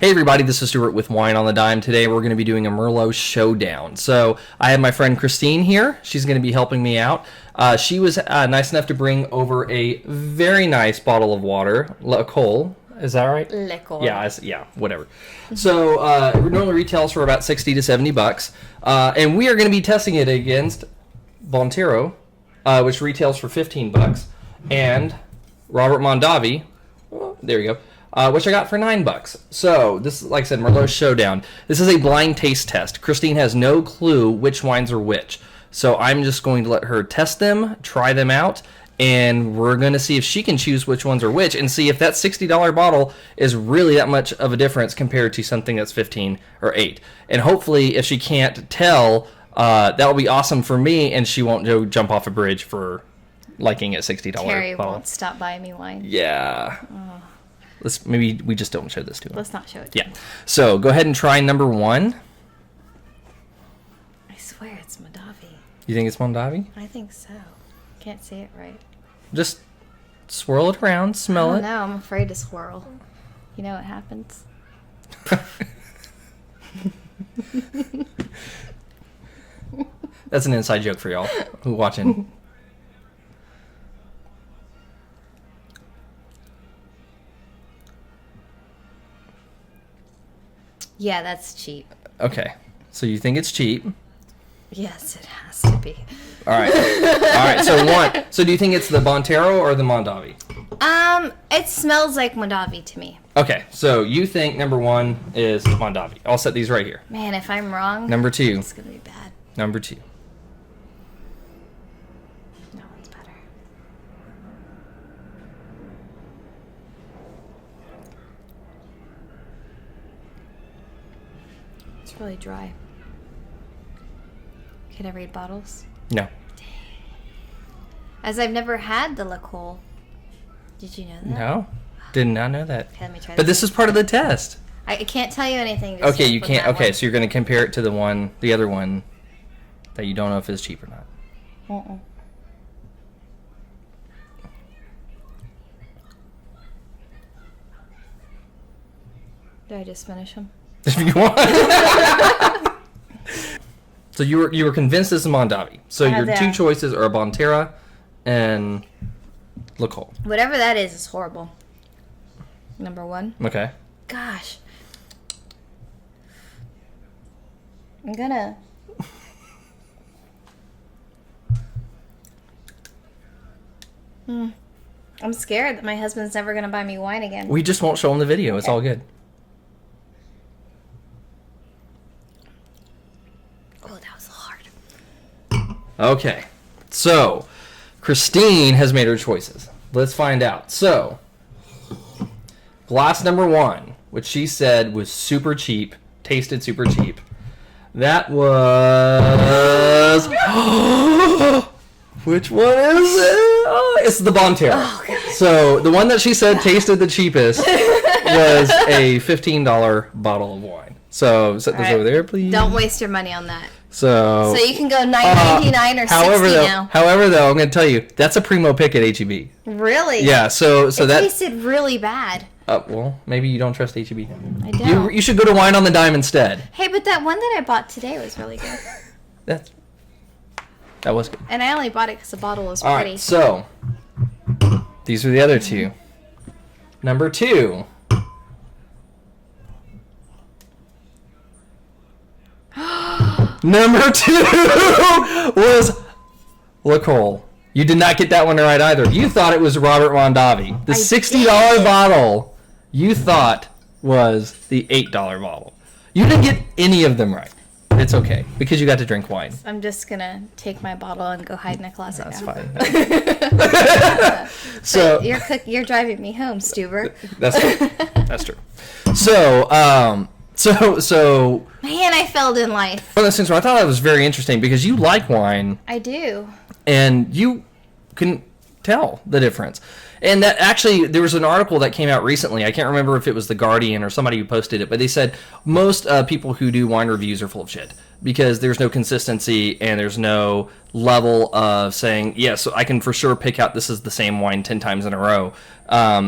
Hey everybody, this is Stuart with Wine on the Dime. Today we're going to be doing a Merlot Showdown. So I have my friend Kristine here. She's going to be helping me out. She was nice enough to bring over a very nice bottle of water, Le Col. Is that right? Le Col. Yeah, whatever. So it normally retails for about $60 to $70, and we are going to be testing it against Bonterra, which retails for $15, and Robert Mondavi. Oh, there you go. Which I got for $9. So this, like I said, Merlot Showdown. This is a blind taste test. Kristine has no clue which wines are which. So I'm just going to let her test them, try them out, and we're going to see if she can choose which ones are which, and see if that $60 bottle is really that much of a difference compared to something that's $15 or $8. And hopefully, if she can't tell, that will be awesome for me, and she won't go jump off a bridge for liking a $60 Terry bottle. won't stop buying me wine. Yeah. Oh. Maybe we just don't show this to him. Let's not show it. Yeah. So go ahead and try number one. I swear it's Mondavi. You think it's Mondavi? I think so. Can't say it right. Just swirl it around, smell it. No, I'm afraid to swirl. You know what happens? That's an inside joke for y'all who watching. Yeah, that's cheap. Okay. So you think it's cheap. Yes, it has to be. All right. All right. So one. So do you think it's the Bonterra or the Mondavi? It smells like Mondavi to me. Okay. So you think number one is Mondavi. I'll set these right here. Man, if I'm wrong, Number two. it's gonna be bad. Number two. No one's better. It's really dry. Can I read bottles? No. As I've never had the Le Col. Did you know that? No. Did not know that. Okay, let me try But this is part of the test. I can't tell you anything. Just Okay, yet you with can't. that Okay, one. so you're going to compare it to the other one that you don't know if it's cheap or not. Uh-uh. Did I just finish them? If you want. So you were convinced this is Mondavi. So I have your that. two choices are Bonterra and Le Col. Whatever that is horrible. Number one. Okay. Gosh. I'm gonna... I'm scared that my husband's never gonna buy me wine again. We just won't show him the video. It's all good. Oh, that was hard. Okay. So Kristine has made her choices. Let's find out. So glass number one, which she said was super cheap, tasted super cheap. That was... Which one is it? Oh, it's the Bonterra. Oh, God. So the one that she said tasted the cheapest was a $15 bottle of wine. So set this All right. over there, please. Don't waste your money on that. So So you can go $9.99 or $60 now. However, though, I'm going to tell you, that's a primo pick at HEB. Really? Yeah, so It that... tasted really bad. well, maybe you don't trust HEB. I don't. You should go to Wine on the Dime instead. Hey, but that one that I bought today was really good. That was good. And I only bought it because the bottle was All pretty. right, so these are the other two. Number two. Number two was Le Col. You did not get that one right either. You thought it was Robert Mondavi. The I $60 did. bottle you thought was the $8 bottle. You didn't get any of them right. It's okay, because you got to drink wine. I'm just going to take my bottle and go hide in a closet That's now. fine. So You're driving me home, Stuber. That's true. So Man, I failed in life. one of those things where I thought that was very interesting because you like wine I do. and you can tell the difference. And that actually, there was an article that came out recently. I can't remember if it was The Guardian or somebody who posted it, but they said most people who do wine reviews are full of shit because there's no consistency and there's no level of saying, yes, I can for sure pick out this is the same wine 10 times in a row.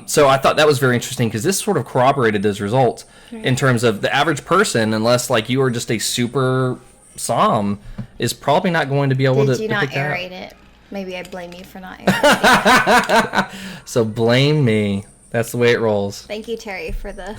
So I thought that was very interesting because this sort of corroborated those results in terms of the average person, unless like you are just a super som, is probably not going to be able to. Did you not pick that aerate it? Maybe I blame you for not aerating it. So blame me. That's the way it rolls. Thank you, Terry, for the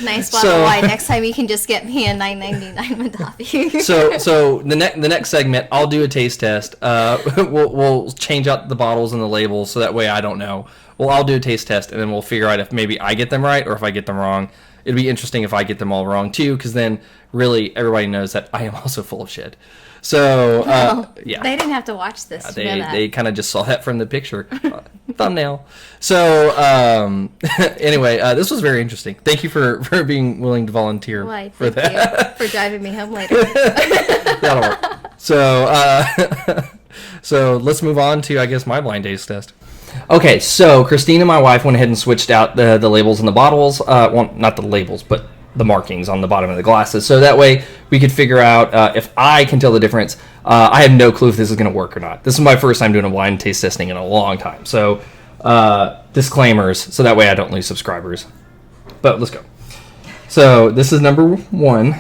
nice bottle of wine. Next time you can just get me a $9.99 Mondavi. So the next segment, I'll do a taste test. We'll change out the bottles and the labels so that way I don't know. Well, I'll do a taste test and then we'll figure out if maybe I get them right or if I get them wrong. It'd be interesting if I get them all wrong too, because then really everybody knows that I am also full of shit. So yeah, they didn't have to watch this. They kind of just saw that from the picture thumbnail. So anyway, this was very interesting. Thank you for being willing to volunteer for that. You for driving me home later. That'll work. So let's move on to, I guess, my blind taste test. Okay, so Kristine and my wife went ahead and switched out the labels and the bottles. Well, not the labels, but the markings on the bottom of the glasses. So that way we could figure out if I can tell the difference. I have no clue if this is going to work or not. This is my first time doing a blind taste testing in a long time. So disclaimers, so that way I don't lose subscribers. But let's go. So this is number 1.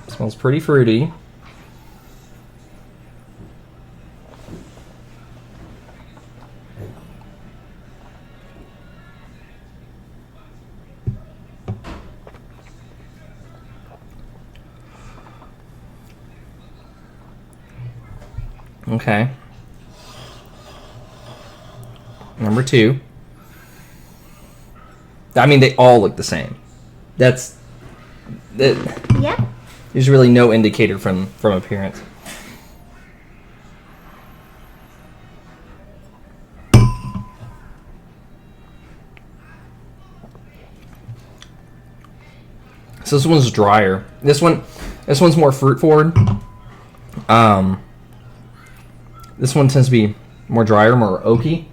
Smells pretty fruity. Okay. Number 2. I mean, they all look the same. Yeah. There's really no indicator from appearance. So this one's drier. This one's more fruit forward. This one tends to be more drier, more oaky.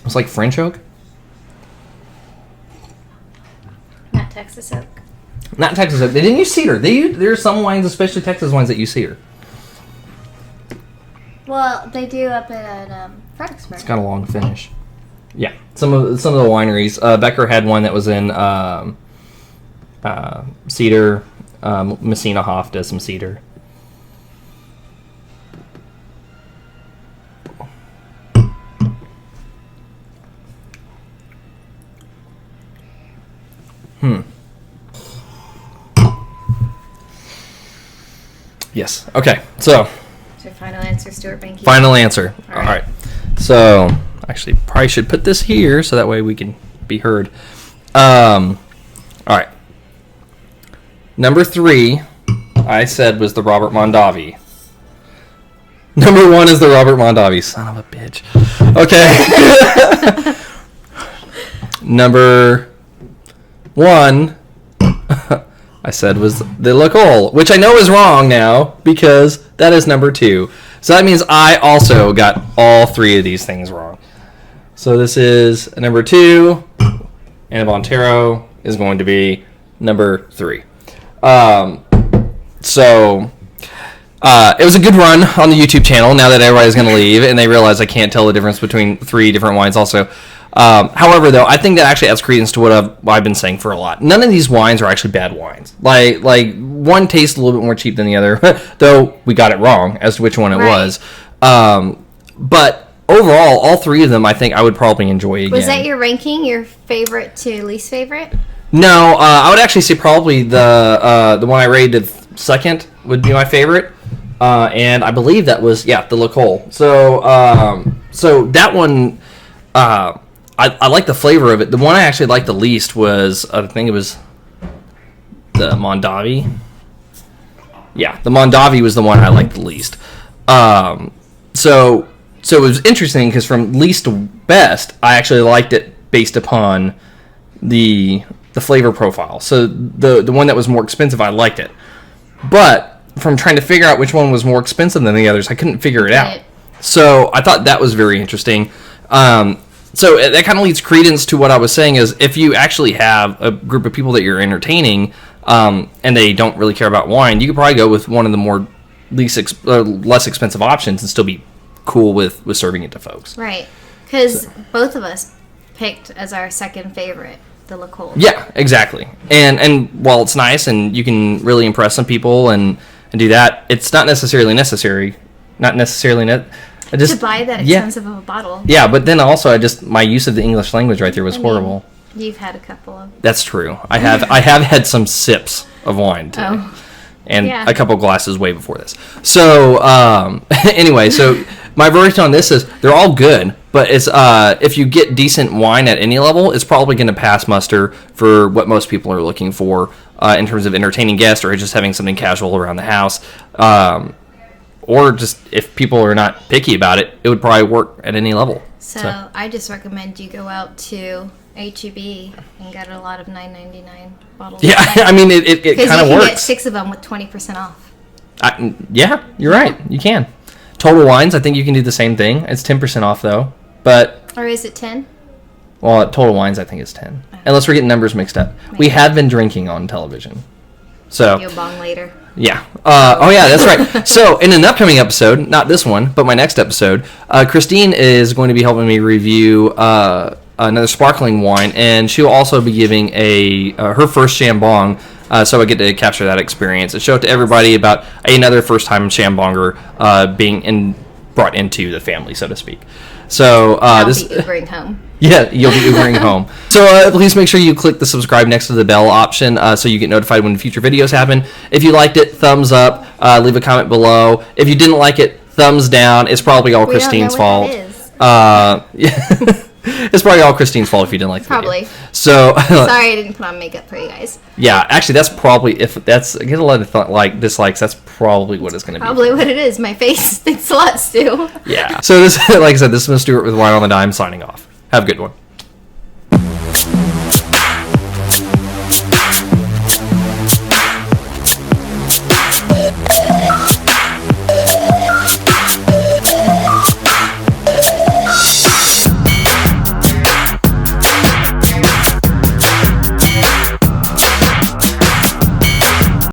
It's like French oak. Not Texas oak. Not Texas oak. They didn't use cedar. There are some wines, especially Texas wines, that use cedar. Well, they do up at Fredericksburg. It's got a long finish. Yeah, some of the wineries. Becker had one that was in cedar. Messina Hoff does some cedar. Yes. Okay. So final answer, Stuart Banky. Final answer. All right. So actually, probably should put this here so that way we can be heard. All right. Number 3, I said was the Robert Mondavi. Number 1 is the Robert Mondavi. Son of a bitch. Okay. Number 1, I said was the Lacole, which I know is wrong now because that is number 2. So that means I also got all 3 of these things wrong. So this is number 2, and Bonterra is going to be number 3. So it was a good run on the YouTube channel now that everybody's going to leave and they realize I can't tell the difference between 3 different wines also. However, though, I think that actually adds credence to what I've been saying for a lot. None of these wines are actually bad wines. Like one tastes a little bit more cheap than the other, though we got it wrong as to which one it was. But overall, all 3 of them, I think I would probably enjoy again. Was that your ranking, your favorite to least favorite? No, I would actually say probably the one I rated second would be my favorite. And I believe that was, the Lacole. So that one... I like the flavor of it. The one I actually liked the least was, I think it was the Mondavi. Yeah, the Mondavi was the one I liked the least. So it was interesting because from least to best, I actually liked it based upon the flavor profile. So the one that was more expensive, I liked it. But from trying to figure out which one was more expensive than the others. I couldn't figure it out. Right. So I thought that was very interesting. So that kind of leads credence to what I was saying is if you actually have a group of people that you're entertaining and they don't really care about wine, you could probably go with one of the more less expensive options and still be cool with serving it to folks. Right. Because both of us picked as our second favorite the Le Col. Yeah, exactly. And while it's nice and you can really impress some people and do that, it's not necessarily necessary. Not necessarily To buy that expensive of a bottle. Yeah, but then also my use of the English language right there was horrible. You've had a couple of. That's true. I have had some sips of wine today. Oh. And Yeah. a couple glasses way before this. So anyway, so my verdict on this is they're all good, but it's if you get decent wine at any level, it's probably going to pass muster for what most people are looking for in terms of entertaining guests or just having something casual around the house. Or just if people are not picky about it, it would probably work at any level. So I just recommend you go out to H-E-B and get a lot of $9.99 bottles. Yeah, I mean, it kind of works. Because you can get 6 of them with 20% off. Yeah, you're right. You can. Total Wines, I think you can do the same thing. It's 10% off, though. But Or is it 10? Well, at Total Wines, I think it's 10. Unless we're getting numbers mixed up. Maybe. We have been drinking on television. So You'll bong later. Yeah. Oh, yeah, that's right. So, in an upcoming episode, not this one, but my next episode, Kristine is going to be helping me review another sparkling wine, and she'll also be giving her first Chambong, so I get to capture that experience and show it to everybody about another first-time Chambonger being brought into the family, so to speak. So I'll be Ubering home. Yeah, you'll be Ubering home. So please make sure you click the subscribe next to the bell option so you get notified when future videos happen. If you liked it, thumbs up. Leave a comment below. If you didn't like it, thumbs down. It's probably all Kristine's fault. It's probably all Kristine's fault if you didn't like the video. So sorry I didn't put on makeup for you guys. Yeah, actually, that's probly I get a lot of dislikes. That's probably what it's going to be. Probably what it is. My face thinks a lot, Stu. Yeah. So this, like I said, this is Stuart with Wine on the Dime signing off. Have a good one.